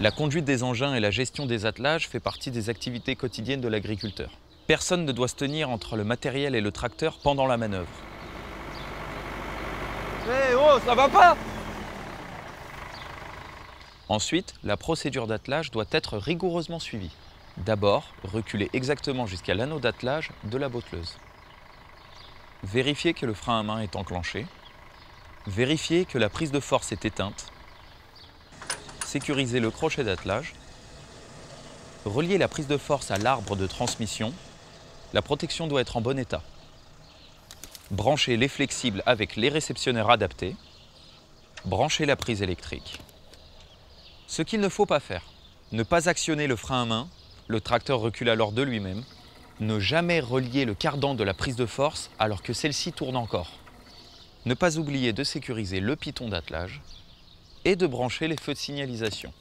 La conduite des engins et la gestion des attelages fait partie des activités quotidiennes de l'agriculteur. Personne ne doit se tenir entre le matériel et le tracteur pendant la manœuvre. Hé oh, ça va pas? Ensuite, la procédure d'attelage doit être rigoureusement suivie. D'abord, reculer exactement jusqu'à l'anneau d'attelage de la botteleuse. Vérifier que le frein à main est enclenché. Vérifier que la prise de force est éteinte. Sécuriser le crochet d'attelage. Relier la prise de force à l'arbre de transmission. La protection doit être en bon état. Brancher les flexibles avec les réceptionnaires adaptés. Brancher la prise électrique. Ce qu'il ne faut pas faire, ne pas actionner le frein à main, le tracteur recule alors de lui-même. Ne jamais relier le cardan de la prise de force alors que celle-ci tourne encore. Ne pas oublier de sécuriser le piton d'attelage et de brancher les feux de signalisation.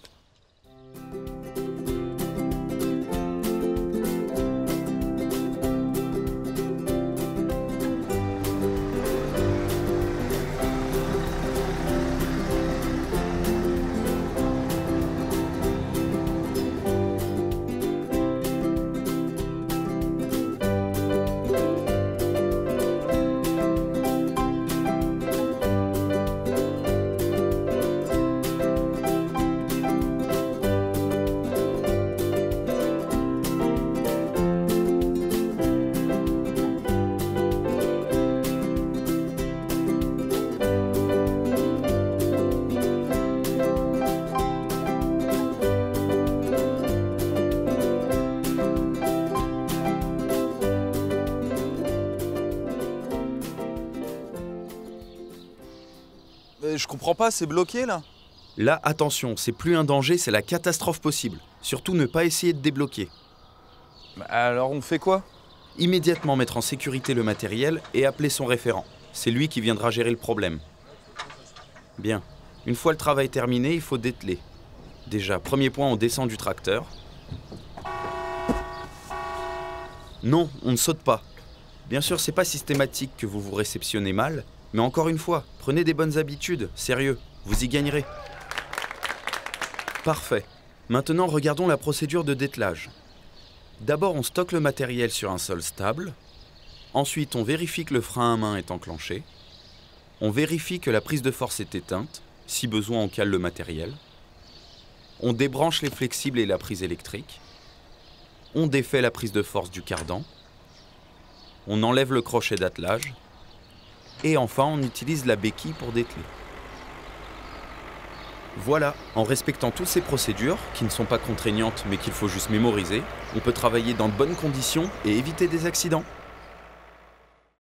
Je comprends pas, c'est bloqué là. Là, attention, c'est plus un danger, c'est la catastrophe possible. Surtout ne pas essayer de débloquer. Alors on fait quoi? Immédiatement mettre en sécurité le matériel et appeler son référent. C'est lui qui viendra gérer le problème. Bien. Une fois le travail terminé, il faut dételer. Déjà, premier point, on descend du tracteur. Non, on ne saute pas. Bien sûr, c'est pas systématique que vous vous réceptionnez mal, mais encore une fois, prenez des bonnes habitudes, sérieux, vous y gagnerez. Parfait. Maintenant, regardons la procédure de dételage. D'abord, on stocke le matériel sur un sol stable. Ensuite, on vérifie que le frein à main est enclenché. On vérifie que la prise de force est éteinte. Si besoin, on cale le matériel. On débranche les flexibles et la prise électrique. On défait la prise de force du cardan. On enlève le crochet d'attelage. Et enfin, on utilise la béquille pour dételer. Voilà, en respectant toutes ces procédures, qui ne sont pas contraignantes mais qu'il faut juste mémoriser, on peut travailler dans de bonnes conditions et éviter des accidents.